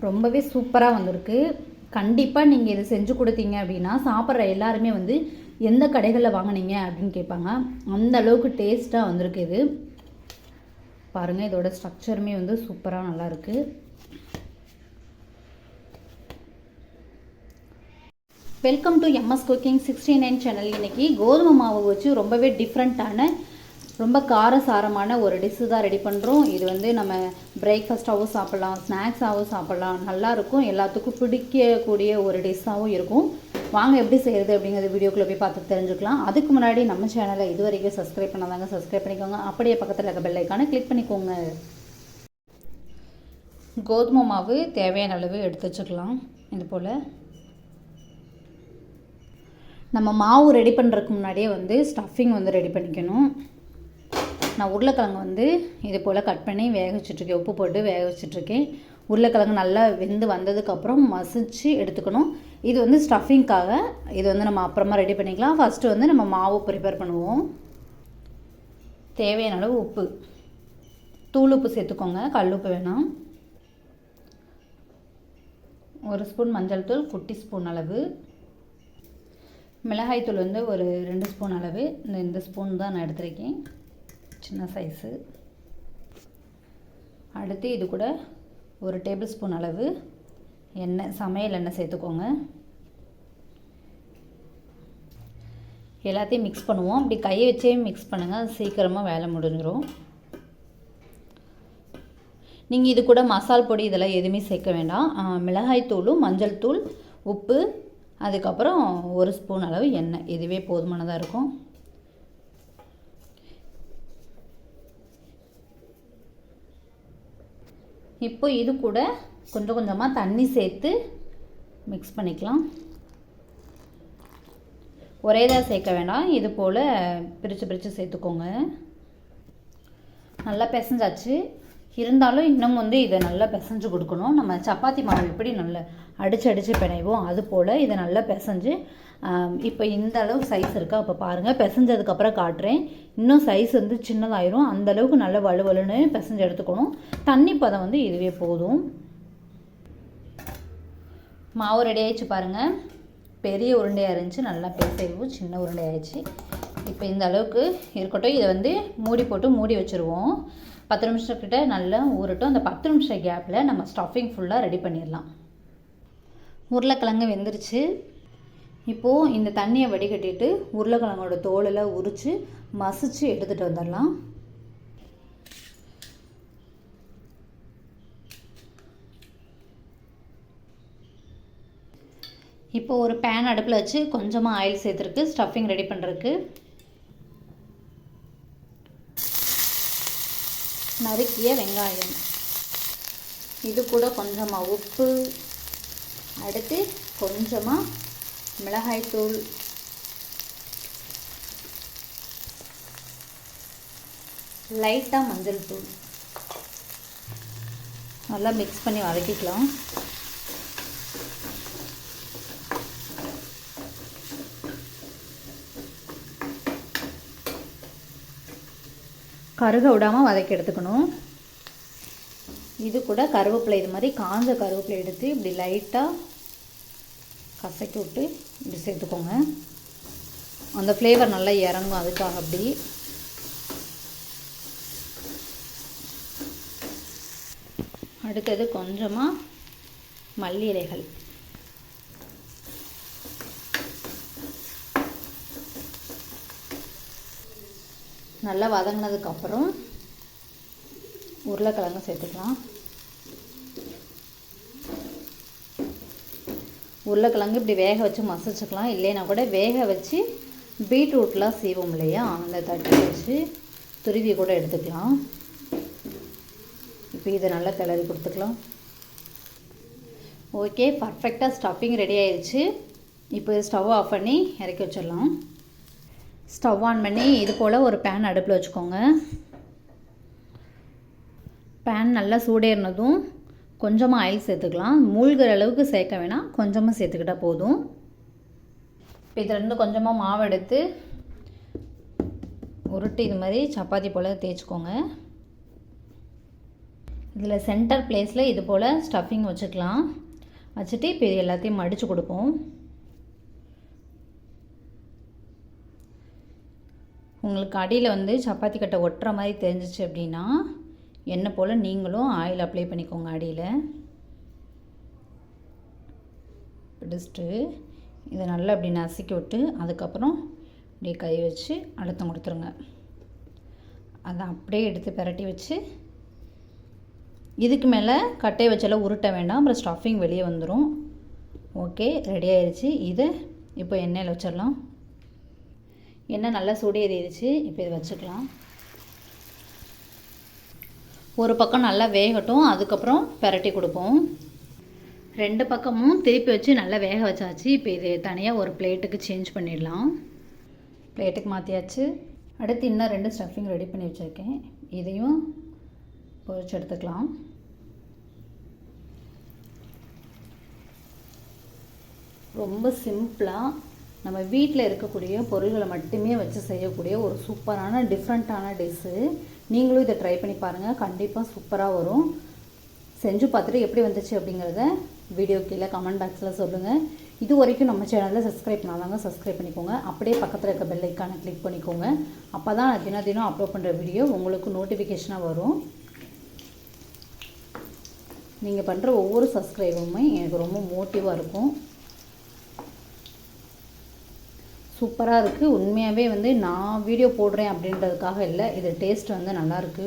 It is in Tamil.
ரொம்பவே சூப்பராக வந்திருக்கு. கண்டிப்பாக நீங்கள் இதை செஞ்சு கொடுத்தீங்க அப்படின்னா சாப்பிட்ற எல்லாருமே வந்து எந்த கடைகளில் வாங்கினீங்க அப்படின்னு கேட்பாங்க. அந்த அளவுக்கு டேஸ்ட்டாக வந்திருக்கு. இது பாருங்கள், இதோட ஸ்ட்ரக்சருமே வந்து சூப்பராக நல்லாயிருக்கு. Welcome to MS cooking 69 channel. இன்றைக்கி கோதுமை மாவு வச்சு ரொம்பவே டிஃப்ரெண்ட்டான ரொம்ப காரசாரமான ஒரு டிஷ்ஷு தான் ரெடி பண்ணுறோம். இது வந்து நம்ம பிரேக்ஃபாஸ்ட்டாகவும் சாப்பிட்லாம், ஸ்நாக்ஸாகவும் சாப்பிட்லாம். நல்லாயிருக்கும், எல்லாத்துக்கும் பிடிக்கக்கூடிய ஒரு டிஷ்ஷாகவும் இருக்கும். வாங்க எப்படி செய்கிறது அப்படிங்கிறது வீடியோக்குள்ளே போய் பார்த்து தெரிஞ்சுக்கலாம். அதுக்கு முன்னாடி நம்ம சேனலை இது வரைக்கும் சப்ஸ்கிரைப் பண்ணாதாங்க சப்ஸ்கிரைப் பண்ணிக்கோங்க. அப்படியே பக்கத்தில் இருக்க பெல் ஐக்கானை கிளிக் பண்ணிக்கோங்க. கோதுமை மாவு தேவையான அளவு எடுத்து வச்சுக்கலாம். இது போல் நம்ம மாவு ரெடி பண்ணுறதுக்கு முன்னாடியே வந்து ஸ்டஃபிங் வந்து ரெடி பண்ணிக்கணும். நான் உருளைக்கிழங்கு வந்து இது போல் கட் பண்ணி வேக வச்சுட்ருக்கேன். உப்பு போட்டு வேக வச்சுட்ருக்கேன். உருளைக்கிழங்கு நல்லா வெந்து வந்ததுக்கப்புறம் மசிச்சு எடுத்துக்கணும். இது வந்து ஸ்டஃபிங்காக. இது வந்து நம்ம அப்புறமா ரெடி பண்ணிக்கலாம். ஃபஸ்ட்டு வந்து நம்ம மாவு ப்ரிப்பேர் பண்ணுவோம். தேவையான அளவு உப்பு, தூள் உப்பு சேர்த்துக்கோங்க, கல் உப்பு வேணாம். 1 ஸ்பூன் மஞ்சள் தூள், குட்டி ஸ்பூன் அளவு. மிளகாய்த்தூள் வந்து ஒரு 2 ஸ்பூன் அளவு. இந்த ஸ்பூன் தான் நான் எடுத்துருக்கேன், சின்ன சைஸு. அடுத்து இது கூட 1 டேபிள் ஸ்பூன் அளவு எண்ணெய், சமையல் எண்ணெய் சேர்த்துக்கோங்க. எல்லாத்தையும் மிக்ஸ் பண்ணுவோம். அப்படி கையை வச்சே மிக்ஸ் பண்ணுங்கள், அது சீக்கிரமாக வேலை முடிஞ்சிடும். நீங்கள் இது கூட மசால் பொடி இதெல்லாம் எதுவுமே சேர்க்க வேண்டாம். மிளகாய்த்தூளும் மஞ்சள் தூள், உப்பு, அதுக்கப்புறம் 1 ஸ்பூன் அளவு எண்ணெய், இதுவே போதுமானதாக இருக்கும். இப்போ இது கூட கொஞ்சம் கொஞ்சமாக தண்ணி சேர்த்து மிக்ஸ் பண்ணிக்கலாம். ஒரே தான் சேர்க்க வேண்டாம், இது போல் பிரித்து பிரித்து சேர்த்துக்கோங்க. நல்லா பிசைஞ்சாச்சு. இருந்தாலும் இன்னும் வந்து இதை நல்லா பிசைஞ்சு கொடுக்கணும். நம்ம சப்பாத்தி மாவு எப்படி நல்லா அடித்து பிணைவோம் அது போல் இதை நல்லா பிசைஞ்சு, இப்போ இந்த அளவு சைஸ் இருக்கா அப்போ பாருங்கள். பிசைஞ்சதுக்கப்புறம் காட்டுறேன். இன்னும் சைஸ் வந்து சின்னதாயிரும். அந்தளவுக்கு நல்லா வலுவலுன்னு பிசைஞ்சு எடுத்துக்கணும். தண்ணி பதம் வந்து இதுவே போதும். மாவு ரெடி ஆகிடுச்சு பாருங்கள். பெரிய உருண்டையாக இருந்துச்சு, நல்லா பிசைவும். சின்ன உருண்டை ஆயிடுச்சு. இப்போ இந்த அளவுக்கு இருக்கட்டும். இதை வந்து மூடி போட்டு மூடி வச்சுருவோம். 10 நிமிஷத்துக்கிட்ட நல்லா ஊறட்டும். அந்த 10 நிமிஷம் கேப்பில் நம்ம ஸ்டஃபிங் ஃபுல்லாக ரெடி பண்ணிடலாம். உருளைக்கிழங்கு வெந்துருச்சு. இப்போது இந்த தண்ணியை வடிகட்டிட்டு உருளைக்கிழங்கோட தோலெல்லாம் உரித்து மசிச்சு எடுத்துகிட்டு வந்துடலாம். இப்போது ஒரு பேன் அடுப்பில் வச்சு கொஞ்சமாக ஆயில் சேர்த்துருக்கு ஸ்டஃபிங் ரெடி பண்ணுறதுக்கு. நறுக்கிய வெங்காயம், இது கூட கொஞ்சமாக உப்பு, அடுத்து கொஞ்சமாக மிளகாய்த்தூள், லைட்டாக மஞ்சள் தூள், நல்லா மிக்ஸ் பண்ணி வதக்கிக்கலாம். கருக விடாமல் வதக்கி எடுத்துக்கணும். இது கூட கருவேப்பிலை, இது மாதிரி காஞ்ச கருவேப்பிலை எடுத்து இப்படி லைட்டாக கசக்கி விட்டு இப்படி சேர்த்துக்கோங்க. அந்த ஃப்ளேவர் நல்லா இறங்கும், அதுக்காக அப்படி. அடுத்தது கொஞ்சமாக மல்லி இலைகள், நல்லா வதங்கினதுக்கப்புறம் உருளைக்கிழங்கு சேர்த்துக்கலாம். உருளைக்கிழங்கு இப்படி வேக வச்சு மசிச்சுக்கலாம். இல்லைன்னா கூட வேக வச்சு பீட்ரூட்லாம் சீவோம் இல்லையா, அந்த தட்டி வச்சு துருவி கூட எடுத்துக்கலாம். இப்போ இதை நல்லா கிளறி கொடுத்துக்கலாம். ஓகே, பர்ஃபெக்டாக ஸ்டஃபிங் ரெடி ஆயிடுச்சு. இப்போ ஸ்டவ் ஆஃப் பண்ணி இறக்கி வச்சிடலாம். ஸ்டவ் ஆன் பண்ணி இது போல் ஒரு பேன் அடுப்பில் வச்சுக்கோங்க. பேன் நல்லா சூடேறினதும் கொஞ்சமாக ஆயில் சேர்த்துக்கலாம். மூழ்கிற அளவுக்கு சேர்க்க வேணாம், கொஞ்சமாக சேர்த்துக்கிட்டால் போதும். இப்போ இதிலேருந்து கொஞ்சமாக மாவு எடுத்து உருட்டி இது மாதிரி சப்பாத்தி போல் தேய்ச்சிக்கோங்க. இதில் சென்டர் பிளேஸில் இது போல் ஸ்டஃபிங் வச்சுக்கலாம். வச்சுட்டு இப்போ இது எல்லாத்தையும் மடித்து கொடுப்போம். உங்களுக்கு அடியில் வந்து சப்பாத்தி கட்டை ஒட்டுற மாதிரி தெரிஞ்சிச்சு அப்படின்னா எண்ணெய் போல் நீங்களும் ஆயில் அப்ளை பண்ணிக்கோங்க. அடியில் பிடிச்சிட்டு இதை நல்லா அப்படி நசுக்கி விட்டு அதுக்கப்புறம் இப்படி கை வச்சு அழுத்தம் கொடுத்துருங்க. அதை அப்படியே எடுத்து பிரட்டி வச்சு இதுக்கு மேலே கட்டையை வச்செல்லாம் உருட்ட வேண்டாம், அப்புறம் ஸ்டஃபிங் வெளியே வந்துடும். ஓகே, ரெடி ஆயிடுச்சு. இதை இப்போ எண்ணெயில் வச்சிடலாம். எண்ணெய் நல்லா சூடேறிடுச்சு. இப்போ இதை வச்சுக்கலாம். ஒரு பக்கம் நல்லா வேகட்டும், அதுக்கப்புறம் பிரட்டி கொடுப்போம். 2 பக்கமும் திருப்பி வச்சு நல்லா வேக வச்சாச்சு. இப்போ இது தனியாக ஒரு பிளேட்டுக்கு சேஞ்ச் பண்ணிடலாம். பிளேட்டுக்கு மாற்றியாச்சு. அடுத்து இன்னும் 2 ஸ்டஃபிங் ரெடி பண்ணி வச்சுருக்கேன். இதையும் பொரிச்சு எடுத்துக்கலாம். ரொம்ப சிம்பிளாக நம்ம வீட்டில் இருக்கக்கூடிய பொருள்களை மட்டுமே வச்சு செய்யக்கூடிய ஒரு சூப்பரான டிஃப்ரெண்ட்டான டிஷ்ஷு. நீங்களும் இதை ட்ரை பண்ணி பாருங்கள், கண்டிப்பாக சூப்பராக வரும். செஞ்சு பார்த்துட்டு எப்படி வந்துச்சு அப்படிங்கிறத வீடியோ கீழே கமெண்ட் பாக்ஸில் சொல்லுங்கள். இது வரைக்கும் நம்ம சேனலில் சப்ஸ்கிரைப் பண்ணாதாங்க சப்ஸ்கிரைப் பண்ணிக்கோங்க. அப்படியே பக்கத்தில் இருக்க பெல் ஐக்கானை கிளிக் பண்ணிக்கோங்க. அப்போ தான் நான் தினம் தினம் அப்லோட் பண்ணுற வீடியோ உங்களுக்கு நோட்டிஃபிகேஷனாக வரும். நீங்கள் பண்ணுற ஒவ்வொரு சப்ஸ்கிரைபுமே எனக்கு ரொம்ப மோட்டிவாக இருக்கும். சூப்பராக இருக்குது. உண்மையாகவே வந்து நான் வீடியோ போடுறேன் அப்படின்றதுக்காக இல்லை, இது டேஸ்ட் வந்து நல்லாயிருக்கு.